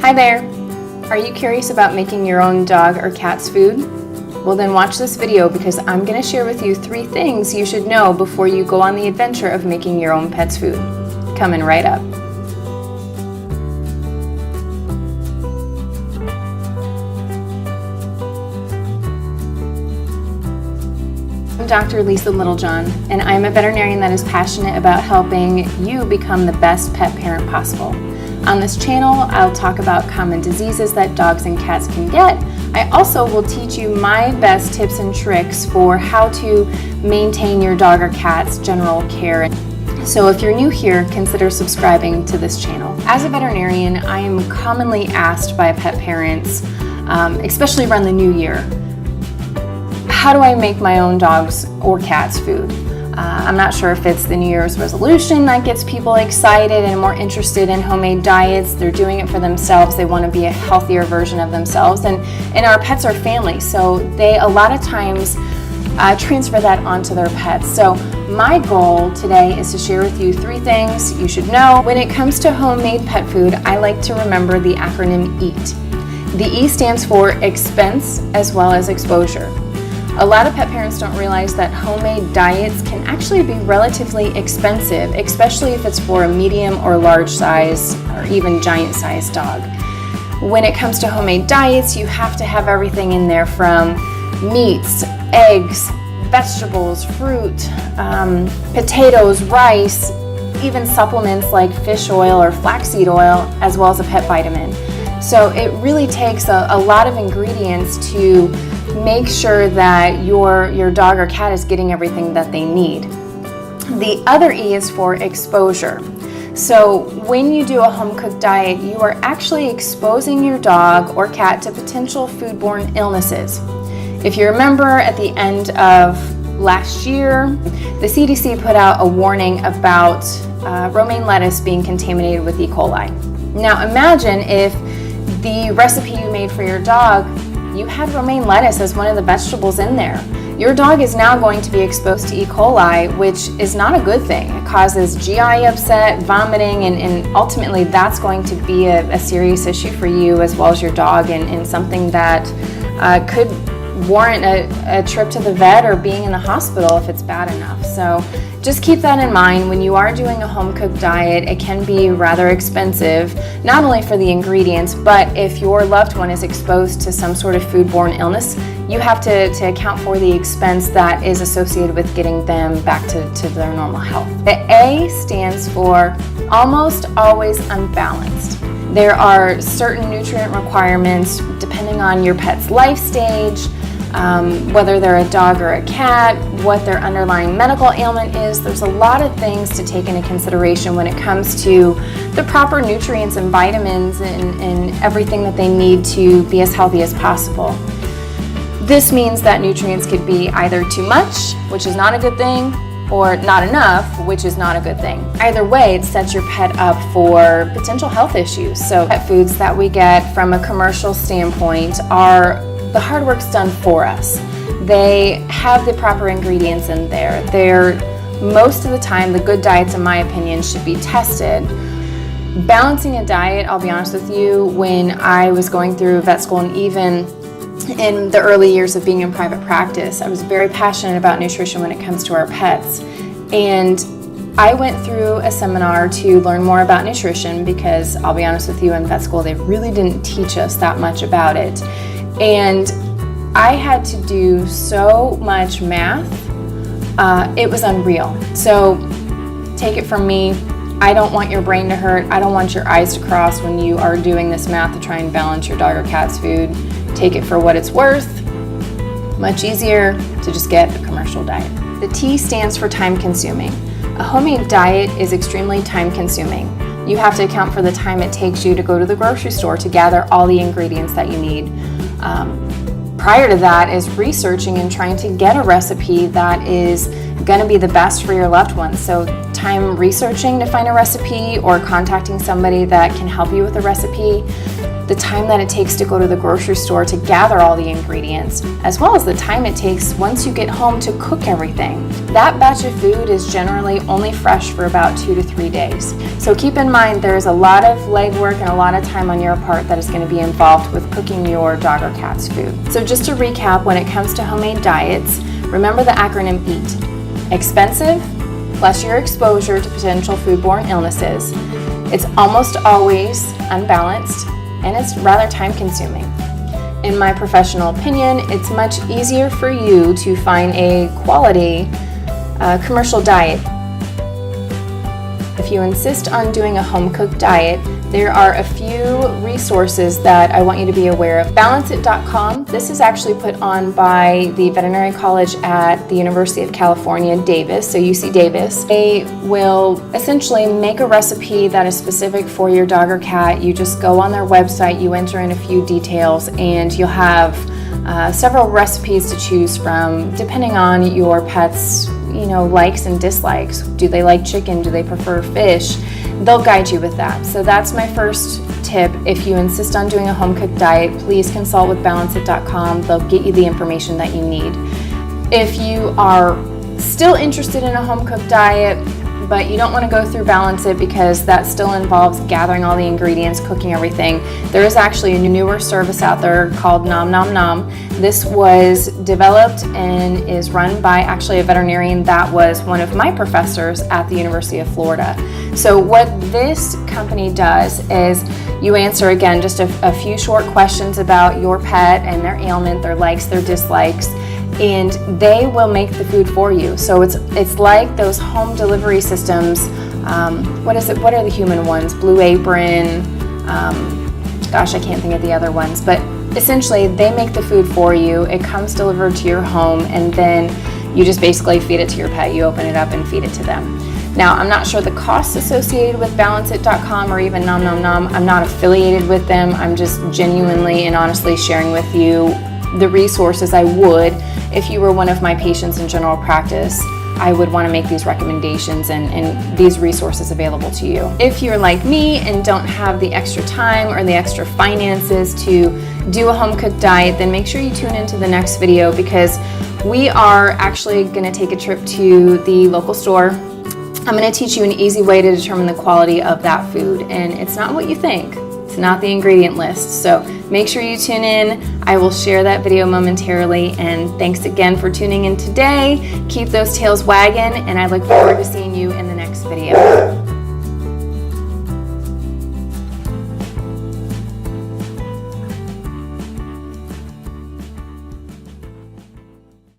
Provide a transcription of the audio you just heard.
Hi there! Are you curious about making your own dog or cat's food? Well then watch this video because I'm going to share with you 3 things you should know before you go on the adventure of making your own pet's food. Coming right up. I'm Dr. Littlejohn, and I'm a veterinarian that is passionate about helping you become the best pet parent possible. On this channel, I'll talk about common diseases that dogs and cats can get. I also will teach you my best tips and tricks for how to maintain your dog or cat's general care. So if you're new here, consider subscribing to this channel. As a veterinarian, I am commonly asked by pet parents, especially around the new year, how do I make my own dog's or cat's food? I'm not sure if it's the New Year's resolution that gets people excited and more interested in homemade diets. They're doing it for themselves. They want to be a healthier version of themselves. And our pets are family, so they a lot of times transfer that onto their pets. So my goal today is to share with you 3 things you should know. When it comes to homemade pet food, I like to remember the acronym E.A.T. The E stands for expense as well as exposure. A lot of pet parents don't realize that homemade diets can actually be relatively expensive, especially if it's for a medium or large size or even giant size dog. When it comes to homemade diets, you have to have everything in there from meats, eggs, vegetables, fruit, potatoes, rice, even supplements like fish oil or flaxseed oil, as well as a pet vitamin. So it really takes a lot of ingredients to make sure that your dog or cat is getting everything that they need. The other E is for exposure. So when you do a home-cooked diet, you are actually exposing your dog or cat to potential foodborne illnesses. If you remember at the end of last year, the CDC put out a warning about romaine lettuce being contaminated with E. coli. Now imagine if the recipe you made for your dog, you had romaine lettuce as one of the vegetables in there. Your dog is now going to be exposed to E. coli, which is not a good thing. It causes GI upset, vomiting, and ultimately that's going to be a serious issue for you as well as your dog, and something that could warrant a trip to the vet or being in the hospital if it's bad enough. So just keep that in mind. When you are doing a home-cooked diet, it can be rather expensive, not only for the ingredients, but if your loved one is exposed to some sort of foodborne illness, you have to account for the expense that is associated with getting them back to their normal health. The A stands for almost always unbalanced. There are certain nutrient requirements depending on your pet's life stage, whether they're a dog or a cat, what their underlying medical ailment is. There's a lot of things to take into consideration when it comes to the proper nutrients and vitamins and everything that they need to be as healthy as possible. This means that nutrients could be either too much, which is not a good thing, or not enough, which is not a good thing. Either way, it sets your pet up for potential health issues. So pet foods that we get from a commercial standpoint are the hard work's done for us. They have the proper ingredients in there. Most of the time, the good diets, in my opinion, should be tested. Balancing a diet, I'll be honest with you, when I was going through vet school and even in the early years of being in private practice, I was very passionate about nutrition when it comes to our pets. And I went through a seminar to learn more about nutrition because I'll be honest with you, in vet school, they really didn't teach us that much about it. And I had to do so much math, it was unreal. So take it from me, I don't want your brain to hurt, I don't want your eyes to cross when you are doing this math to try and balance your dog or cat's food. Take it for what it's worth. Much easier to just get a commercial diet. The T stands for time consuming. A homemade diet is extremely time consuming. You have to account for the time it takes you to go to the grocery store to gather all the ingredients that you need. Prior to that is researching and trying to get a recipe that is going to be the best for your loved ones. So time researching to find a recipe or contacting somebody that can help you with a recipe. the time that it takes to go to the grocery store to gather all the ingredients, as well as the time it takes once you get home to cook everything. That batch of food is generally only fresh for about 2 to 3 days. So keep in mind there's a lot of legwork and a lot of time on your part that is going to be involved with cooking your dog or cat's food. So just to recap, when it comes to homemade diets, remember the acronym E.A.T. Expensive, plus your exposure to potential foodborne illnesses. It's almost always unbalanced, and it's rather time consuming. In my professional opinion, it's much easier for you to find a quality commercial diet. If you insist on doing a home-cooked diet, there are a few resources that I want you to be aware of. Balanceit.com, this is actually put on by the Veterinary College at the University of California, Davis, so UC Davis. They will essentially make a recipe that is specific for your dog or cat. You just go on their website, you enter in a few details, and you'll have several recipes to choose from depending on your pet's likes and dislikes. Do they like chicken? Do they prefer fish? They'll guide you with that. So that's my first tip. If you insist on doing a home-cooked diet, please consult with Balanceit.com. They'll get you the information that you need. If you are still interested in a home-cooked diet, but you don't want to go through Balanceit because that still involves gathering all the ingredients, cooking everything, there is actually a newer service out there called Nom Nom Nom. This was developed and is run by actually a veterinarian that was one of my professors at the University of Florida. So what this company does is you answer, again, just a few short questions about your pet and their ailment, their likes, their dislikes, and they will make the food for you. So it's like those home delivery systems. What are the human ones? Blue Apron. Gosh, I can't think of the other ones. But essentially, they make the food for you. It comes delivered to your home, and then you just basically feed it to your pet. You open it up and feed it to them. Now, I'm not sure the costs associated with Balanceit.com or even Nom Nom Nom. I'm not affiliated with them. I'm just genuinely and honestly sharing with you the resources I would if you were one of my patients in general practice. I would want to make these recommendations and these resources available to you. If you're like me and don't have the extra time or the extra finances to do a home-cooked diet, then make sure you tune into the next video, because we are actually going to take a trip to the local store. I'm going to teach you an easy way to determine the quality of that food, and it's not what you think. It's not the ingredient list. So make sure you tune in. I will share that video momentarily, and thanks again for tuning in today. Keep those tails wagging, and I look forward to seeing you in the next video.